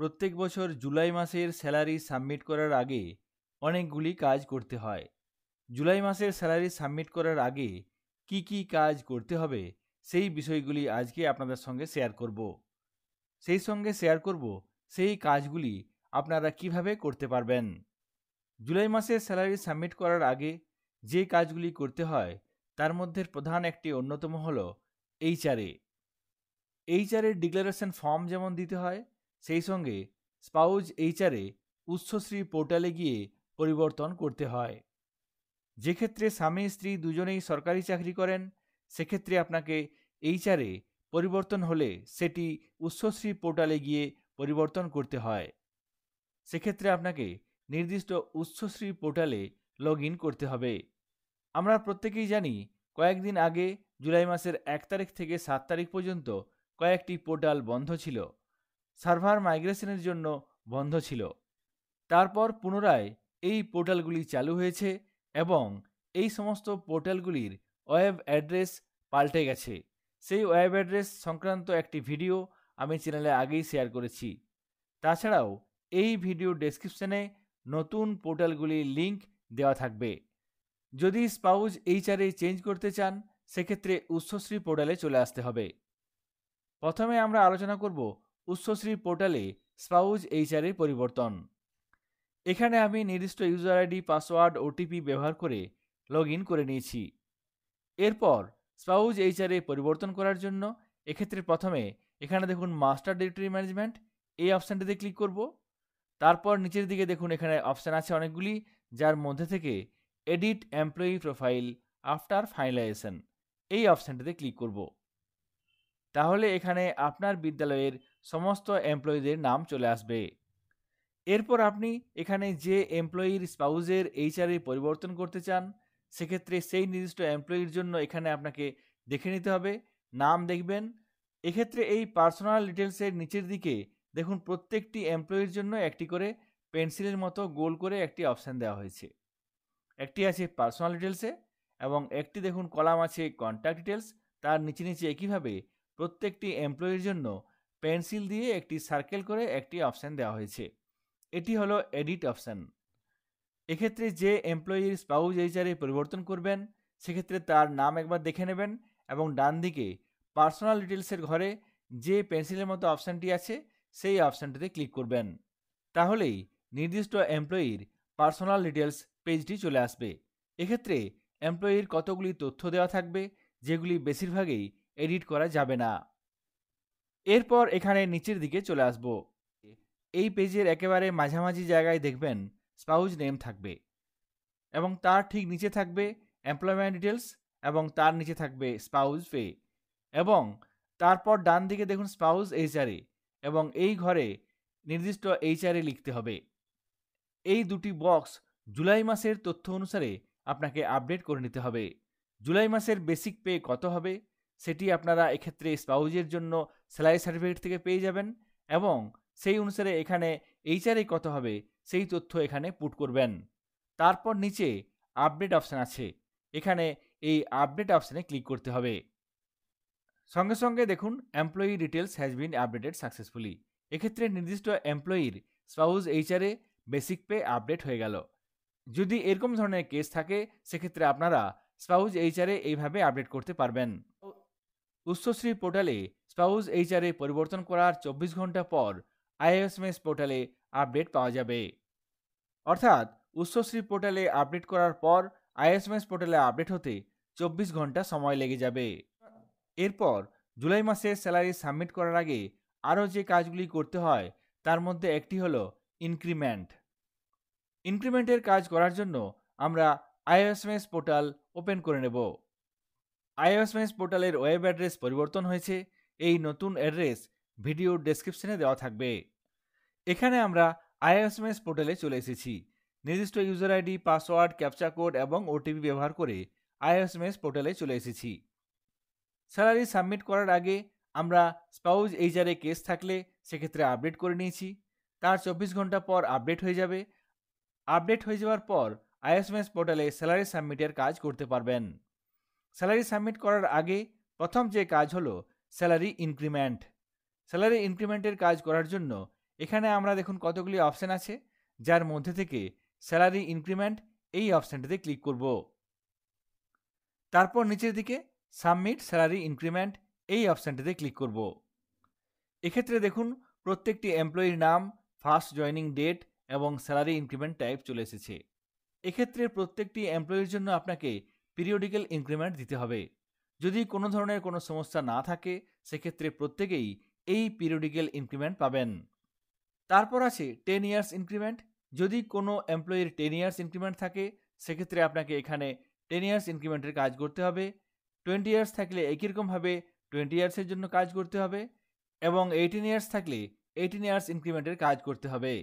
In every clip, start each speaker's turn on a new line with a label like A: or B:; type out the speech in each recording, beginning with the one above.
A: প্রত্যেক বছর জুলাই মাসের স্যালারি সাবমিট করার আগে অনেকগুলি কাজ করতে হয়। জুলাই মাসের স্যালারি সাবমিট করার আগে কি কি কাজ করতে হবে সেই বিষয়গুলি আজকে আপনাদের সঙ্গে শেয়ার করব। সেই কাজগুলি আপনারা কিভাবে করতে পারবেন। জুলাই মাসের স্যালারি সাবমিট করার আগে যে কাজগুলি করতে হয় তার মধ্যে প্রধান একটি অন্যতম হলো এইচআরএ ডিক্লারেশন ফর্ম যেমন দিতে হয়, সেই সঙ্গে স্পাউজ এইচআরএ উৎসশ্রী পোর্টালে গিয়ে পরিবর্তন করতে হয়। যে ক্ষেত্রে স্বামী স্ত্রী দুজনেই সরকারি চাকরি করেন সেক্ষেত্রে আপনাকে এইচআরএ পরিবর্তন হলে সেটি উৎসশ্রী পোর্টালে গিয়ে পরিবর্তন করতে হয়। সেক্ষেত্রে আপনাকে নির্দিষ্ট উৎসশ্রী পোর্টালে লগ ইন করতে হবে। আমরা প্রত্যেকেই জানি কয়েকদিন আগে জুলাই মাসের 1 তারিখ থেকে 7 তারিখ পর্যন্ত কয়েকটি পোর্টাল বন্ধ ছিল, সার্ভার মাইগ্রেশনের জন্য বন্ধ ছিল। তারপর পুনরায় এই পোর্টালগুলি চালু হয়েছে এবং এই সমস্ত পোর্টালগুলির ওয়েব অ্যাড্রেস পাল্টে গেছে। সেই ওয়েব অ্যাড্রেস সংক্রান্ত একটি ভিডিও আমি চ্যানেলে আগেই শেয়ার করেছি। তাছাড়াও এই ভিডিও ডেসক্রিপশনে নতুন পোর্টালগুলির লিঙ্ক দেওয়া থাকবে। যদি স্পাউজ এইচআরএ চেঞ্জ করতে চান সেক্ষেত্রে উৎসশ্রী পোর্টালে চলে আসতে হবে। প্রথমে আমরা আলোচনা করব উৎসশ্রী পোর্টালে স্পাউজ এইচআরএ পরিবর্তন। এখানে আমি নির্দিষ্ট ইউজার আইডি, পাসওয়ার্ড, ওটিপি ব্যবহার করে লগ ইন করে নিয়েছি। এরপর স্পাউজ এইচআরএ পরিবর্তন করার জন্য এক্ষেত্রে প্রথমে এখানে দেখুন মাস্টার ডিরেক্টরি ম্যানেজমেন্ট, এই অপশানটিতে ক্লিক করব। তারপর নিচের দিকে দেখুন এখানে অপশান আছে অনেকগুলি, যার মধ্যে থেকে edit employee profile after finalisation, এই অপশানটিতে ক্লিক করব। তাহলে এখানে আপনার বিদ্যালয়ের সমস্ত এমপ্লয়ীদের নাম চলে আসবে। এরপর আপনি এখানে যে এমপ্লয়ির স্পাউজের এইচআরএ পরিবর্তন করতে চান সেক্ষেত্রে সেই নির্দিষ্ট এমপ্লয়ির জন্য এখানে আপনাকে দেখে নিতে হবে, নাম দেখবেন। এক্ষেত্রে এই পার্সোনাল ডিটেলসের নিচের দিকে দেখুন প্রত্যেকটি এমপ্লয়ির জন্য একটি করে পেন্সিলের মতো গোল করে একটি অপশান দেওয়া হয়েছে। একটি আছে পার্সোনাল ডিটেলসে এবং একটি দেখুন কলাম আছে কন্ট্যাক্ট ডিটেলস, তার নিচে নিচে একইভাবে প্রত্যেকটি এমপ্লয়ির জন্য পেন্সিল দিয়ে একটি সার্কেল করে একটি অপশান দেওয়া হয়েছে। এটি হলো এডিট অপশান। এক্ষেত্রে যে এমপ্লয়ির স্পাউজ এইচআরএ পরিবর্তন করবেন সেক্ষেত্রে তার নাম একবার দেখে নেবেন এবং ডান দিকে পার্সোনাল ডিটেলসের ঘরে যে পেন্সিলের মতো অপশানটি আছে সেই অপশানটিতে ক্লিক করবেন। তাহলেই নির্দিষ্ট এমপ্লয়ির পার্সোনাল ডিটেলস পেজটি চলে আসবে। এক্ষেত্রে এমপ্লয়ির কতগুলি তথ্য দেওয়া থাকবে যেগুলি বেশিরভাগই এডিট করা যাবে না। এরপর এখানে নিচের দিকে চলে আসব। এই পেজের একেবারে মাঝামাঝি জায়গায় দেখবেন স্পাউজ নেম থাকবে এবং তার ঠিক নিচে থাকবে এমপ্লয়মেন্ট ডিটেলস এবং তার নিচে থাকবে স্পাউজ পে এবং তারপর ডান দিকে দেখুন স্পাউজ এইচআরএ এবং এই ঘরে নির্দিষ্ট এইচআরএ লিখতে হবে। এই দুটি বক্স জুলাই মাসের তথ্য অনুসারে আপনাকে আপডেট করে নিতে হবে। জুলাই মাসের বেসিক পে কত হবে সেটি আপনারা এক্ষেত্রে স্পাউজের জন্য স্যালারি সার্টিফিকেট থেকে পেয়ে যাবেন এবং সেই অনুসারে এখানে এইচআরএ কত হবে সেই তথ্য এখানে পুট করবেন। তারপর নিচে আপডেট অপশান আছে, এখানে এই আপডেট অপশানে ক্লিক করতে হবে। সঙ্গে সঙ্গে দেখুন employee details has been updated successfully. এক্ষেত্রে নির্দিষ্ট এমপ্লয়ির spouse HRA basic pay update হয়ে গেল। যদি এরকম ধরনের কেস থাকে সেক্ষেত্রে আপনারা স্পাউজ এইচআরএ এইভাবে আপডেট করতে পারবেন। উৎসশ্রী পোর্টালে স্পাউজ এইচআরএ পরিবর্তন করার 24 ঘন্টা পর আইএসএমএস পোর্টালে আপডেট পাওয়া যাবে। অর্থাৎ উৎসশ্রী পোর্টালে আপডেট করার পর আইএসএমএস পোর্টালে আপডেট হতে 24 ঘন্টা সময় লেগে যাবে। এরপর জুলাই মাসে স্যালারি সাবমিট করার আগে আরও যে কাজগুলি করতে হয় তার মধ্যে একটি হলো ইনক্রিমেন্ট। ইনক্রিমেন্টের কাজ করার জন্য আমরা আইএসএমএস পোর্টাল ওপেন করে নেব। আইএসএমএস পোর্টালের ওয়েব অ্যাড্রেস পরিবর্তন হয়েছে, এই নতুন অ্যাড্রেস ভিডিও ডেসক্রিপশনে দেওয়া থাকবে। এখানে আমরা আইএসএমএস পোর্টালে চলে এসেছি। নির্দিষ্ট user ID, password, captcha code এবং ওটিপি ব্যবহার করে আইএসএমএস পোর্টালে চলে এসেছি। স্যালারি সাবমিট করার আগে আমরা স্পাউজ এইচআরএ কেস থাকলে সেক্ষেত্রে আপডেট করে নিয়েছি, তার 24 ঘন্টা পর আপডেট হয়ে যাবে। আপডেট হয়ে যাওয়ার পর আইএসএমএস পোর্টালে স্যালারি সাবমিটের কাজ করতে পারবেন। স্যালারি সাবমিট করার আগে প্রথম যে কাজ হলো স্যালারি ইনক্রিমেন্ট। স্যালারি ইনক্রিমেন্টের কাজ করার জন্য এখানে আমরা দেখুন কতগুলি অপশান আছে, যার মধ্যে থেকে স্যালারি ইনক্রিমেন্ট এই অপশানটিতে ক্লিক করব। তারপর নিচের দিকে সাবমিট স্যালারি ইনক্রিমেন্ট এই অপশানটিতে ক্লিক করব। এক্ষেত্রে দেখুন প্রত্যেকটি এমপ্লয়ির নাম, ফার্স্ট জয়নিং ডেট এবং স্যালারি ইনক্রিমেন্ট টাইপ চলে এসেছে। এক্ষেত্রে প্রত্যেকটি এমপ্লয়ির জন্য আপনাকে পিরিয়ডিক্যাল ইনক্রিমেন্ট দিতে হবে। যদি কোনো ধরনের কোনো সমস্যা না থাকে সেক্ষেত্রে প্রত্যেকেই এই পিরিয়ডিক্যাল ইনক্রিমেন্ট পাবেন। তারপর আছে 10 ইয়ার্স ইনক্রিমেন্ট। যদি কোনো এমপ্লয়ির 10 ইয়ার্স ইনক্রিমেন্ট থাকে সেক্ষেত্রে আপনাকে এখানে 10 ইয়ার্স ইনক্রিমেন্টের কাজ করতে হবে। 20 ইয়ার্স থাকলে একই রকমভাবে 20 ইয়ার্সের জন্য কাজ করতে হবে এবং 18 ইয়ার্স থাকলে 18 ইয়ার্স ইনক্রিমেন্টের কাজ করতে হবে।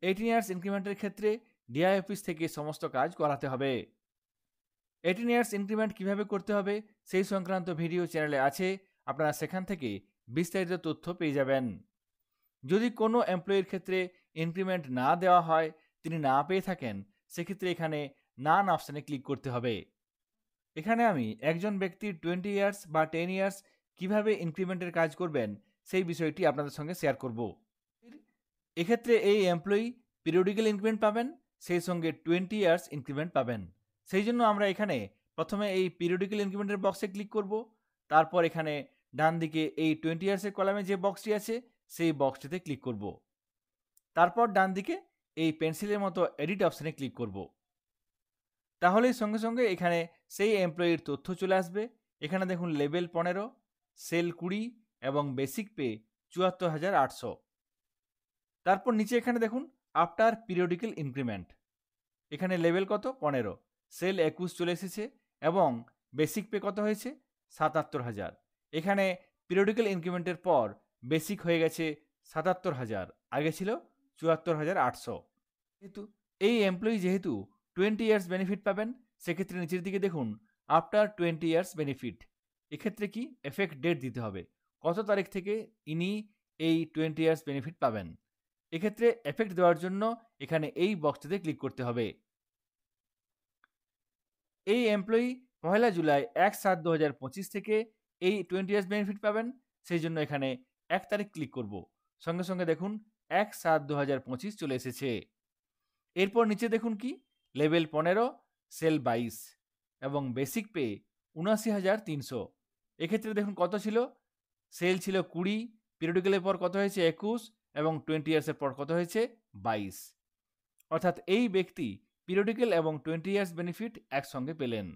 A: 18 ইয়ার্স ইনক্রিমেন্টের ক্ষেত্রে ডিআই অফিস থেকে সমস্ত কাজ করাতে হবে। 18 ইয়ার্স ইনক্রিমেন্ট কিভাবে করতে হবে সেই সংক্রান্ত ভিডিও চ্যানেলে আছে, আপনারা সেখান থেকে বিস্তারিত তথ্য পেয়ে যাবেন। যদি কোনো এমপ্লয়ির ক্ষেত্রে ইনক্রিমেন্ট না দেওয়া হয়, তিনি না পেয়ে থাকেন, সেক্ষেত্রে এখানে নান অপশানে ক্লিক করতে হবে। এখানে আমি একজন ব্যক্তির 20 ইয়ার্স বা 10 ইয়ার্স কিভাবে ইনক্রিমেন্টের কাজ করবেন সেই বিষয়টি আপনাদের সঙ্গে শেয়ার করব। এক্ষেত্রে এই এমপ্লয়ি পিরিয়ডিক্যাল ইনক্রিমেন্ট পাবেন, সেই সঙ্গে 20 ইয়ার্স ইনক্রিমেন্ট পাবেন। সেই জন্য আমরা এখানে প্রথমে এই পিরিয়ডিক্যাল ইনক্রিমেন্টের বক্সে ক্লিক করব। তারপর এখানে ডান দিকে এই 20 ইয়ার্সের কলামে যে বক্সটি আছে সেই বক্সটিতে ক্লিক করব। তারপর ডান দিকে এই পেন্সিলের মতো এডিট অপশানে ক্লিক করব। তাহলেই সঙ্গে সঙ্গে এখানে সেই এমপ্লয়ির তথ্য চলে আসবে। এখানে দেখুন লেভেল 15, সেল 20 এবং বেসিক পে 74,800। তারপর নিচে এখানে দেখুন আফটার পিরিয়ডিক্যাল ইনক্রিমেন্ট, এখানে লেভেল কত 15, সেল 21 চলে এসেছে এবং বেসিক পে কত হয়েছে 77,000। এখানে পিরিয়ডিক্যাল ইনক্রিমেন্টের পর বেসিক হয়ে গেছে 77,000, আগে ছিল 74,800। কিন্তু এই এমপ্লয়ি যেহেতু 20 ইয়ার্স বেনিফিট পাবেন, সেক্ষেত্রে নিচের দিকে দেখুন আফটার 20 ইয়ার্স বেনিফিট, এক্ষেত্রে কি এফেক্ট ডেট দিতে হবে, কত তারিখ থেকে ইনি এই 20 ইয়ার্স বেনিফিট পাবেন। এক্ষেত্রে এফেক্ট দেওয়ার জন্য এখানে এই বক্সটিতে ক্লিক করতে হবে। এই এমপ্লয়ি 1 জুলাই 1/7/2025 থেকে এই 20 ইয়ার্স বেনিফিট পাবেন, সেই জন্য এখানে 1 তারিখ ক্লিক করব। সঙ্গে সঙ্গে দেখুন 1/7/2025 চলে এসেছে। এরপর নিচে দেখুন কি লেভেল 15, সেল 22 এবং বেসিক পে 79,300। এক্ষেত্রে দেখুন কত ছিল, সেল ছিল 20, পিরিয়ডিক্যালের পর কত হয়েছে 21 এবং 20 ইয়ার্সের পর কত হয়েছে 22। অর্থাৎ এই ব্যক্তি পিরিয়ডিক্যাল এবং 20 ইয়ার্স বেনিফিট একসঙ্গে পেলেন।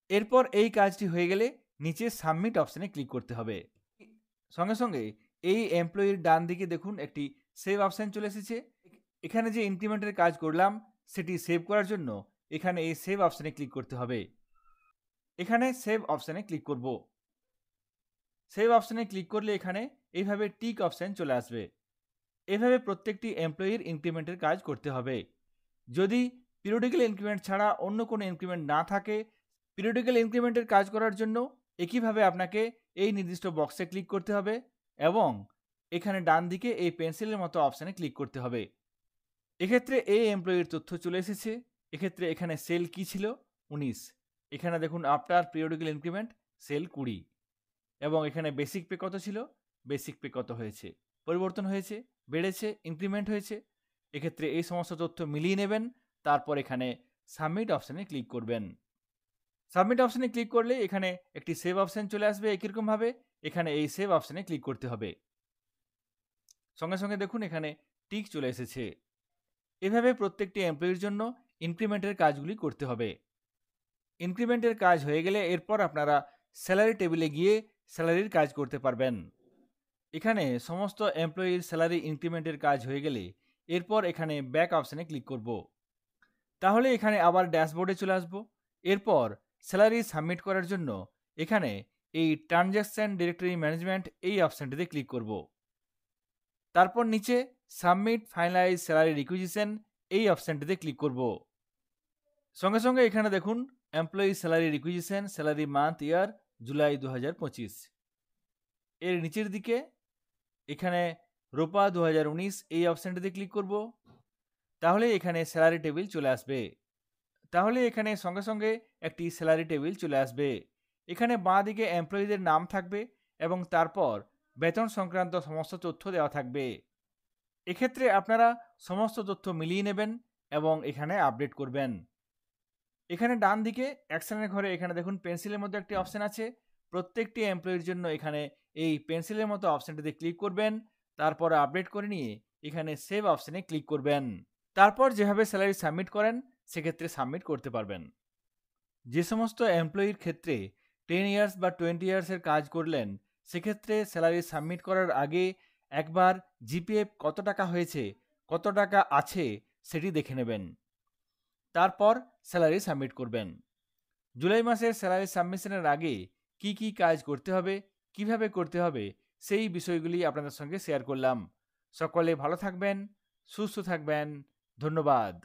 A: এরপর এই কাজটি হয়ে গেলে নিচে সাবমিট অপশানে ক্লিক করতে হবে। সঙ্গে সঙ্গে এই এমপ্লয়ির ডান দিকে দেখুন একটি সেভ অপশান চলে এসেছে। এখানে যে ইনক্রিমেন্টের কাজ করলাম সেটি সেভ করার জন্য এখানে এই সেভ অপশানে ক্লিক করতে হবে। এখানে সেভ অপশানে ক্লিক করব। সেভ অপশানে ক্লিক করলে এখানে এইভাবে টিক অপশান চলে আসবে। এভাবে প্রত্যেকটি এমপ্লয়ির ইনক্রিমেন্টের কাজ করতে হবে। যদি পিরিয়ডিক্যাল ইনক্রিমেন্ট ছাড়া অন্য কোনো ইনক্রিমেন্ট না থাকে, পিরিয়ডিক্যাল ইনক্রিমেন্টের কাজ করার জন্য একইভাবে আপনাকে এই নির্দিষ্ট বক্সে ক্লিক করতে হবে এবং এখানে ডান দিকে এই পেন্সিলের মতো অপশানে ক্লিক করতে হবে। এক্ষেত্রে এই এমপ্লয়ির তথ্য চলে এসেছে। এক্ষেত্রে এখানে সেল কি ছিল 19, এখানে দেখুন আফটার পিরিয়ডিক্যাল ইনক্রিমেন্ট সেল 20 এবং এখানে বেসিক পে কত ছিল, বেসিক পে কত হয়েছে, পরিবর্তন হয়েছে, বেড়েছে, ইনক্রিমেন্ট হয়েছে। এক্ষেত্রে এই সমস্ত তথ্য মিলিয়ে নেবেন, তারপর এখানে সাবমিট অপশানে ক্লিক করবেন। সাবমিট অপশানে ক্লিক করলে এখানে একটি সেভ অপশান চলে আসবে। একই রকমভাবে এখানে এই সেভ অপশানে ক্লিক করতে হবে। সঙ্গে সঙ্গে দেখুন এখানে টিক চলে এসেছে। এভাবে প্রত্যেকটি এমপ্লয়ির জন্য ইনক্রিমেন্টের কাজগুলি করতে হবে। ইনক্রিমেন্টের কাজ হয়ে গেলে এরপর আপনারা স্যালারি টেবিলে গিয়ে স্যালারির কাজ করতে পারবেন। এখানে সমস্ত এমপ্লয়ির স্যালারি ইনক্রিমেন্টের কাজ হয়ে গেলে এরপর এখানে ব্যাক অপশানে ক্লিক করব। তাহলে এখানে আবার ড্যাশবোর্ডে চলে আসব। এরপর স্যালারি সাবমিট করার জন্য এখানে এই ট্রানজ্যাকশন ডিরেক্টরি ম্যানেজমেন্ট এই অপশানটিতে ক্লিক করব। তারপর নিচে সাবমিট ফাইনালাইজ স্যালারি রিকুইজিশন এই অপশানটিতে ক্লিক করব। সঙ্গে সঙ্গে এখানে দেখুন employee salary requisition, salary month ইয়ার জুলাই 2025। এর নিচের দিকে এখানে রোপা 2019 এই অপশানটিতে ক্লিক করব। তাহলে এখানে স্যালারি টেবিল চলে আসবে। তাহলে এখানে সঙ্গে সঙ্গে একটি স্যালারি টেবিল চলে আসবে। এখানে বাঁ দিকে এমপ্লয়িদের নাম থাকবে এবং তারপর বেতন সংক্রান্ত সমস্ত তথ্য দেওয়া থাকবে। এক্ষেত্রে আপনারা সমস্ত তথ্য মিলিয়ে নেবেন এবং এখানে আপডেট করবেন। এখানে ডান দিকে অ্যাকশনের ঘরে এখানে দেখুন পেন্সিলের মধ্যে একটি অপশন আছে। প্রত্যেকটি এমপ্লয়ির জন্য এখানে এই পেন্সিলের মতো অপশনটিতে ক্লিক করবেন, তারপর আপডেট করে নিয়ে এখানে সেভ অপশনে ক্লিক করবেন। তারপর যেভাবে স্যালারি সাবমিট করেন সেক্ষেত্রে সাবমিট করতে পারবেন। যে সমস্ত এমপ্লয়ির ক্ষেত্রে 10 ইয়ার্স বা 20 ইয়ার্সের কাজ করলেন সেক্ষেত্রে স্যালারি সাবমিট করার আগে একবার জিপিএফ কত টাকা হয়েছে, কত টাকা আছে সেটি দেখে নেবেন, তারপর স্যালারি সাবমিট করবেন। জুলাই মাসের স্যালারি সাবমিশনের আগে কি কি কাজ করতে হবে, কিভাবে করতে হবে সেই বিষয়গুলি আপনাদের সঙ্গে শেয়ার করলাম। সকলে ভালো থাকবেন, সুস্থ থাকবেন। ধন্যবাদ।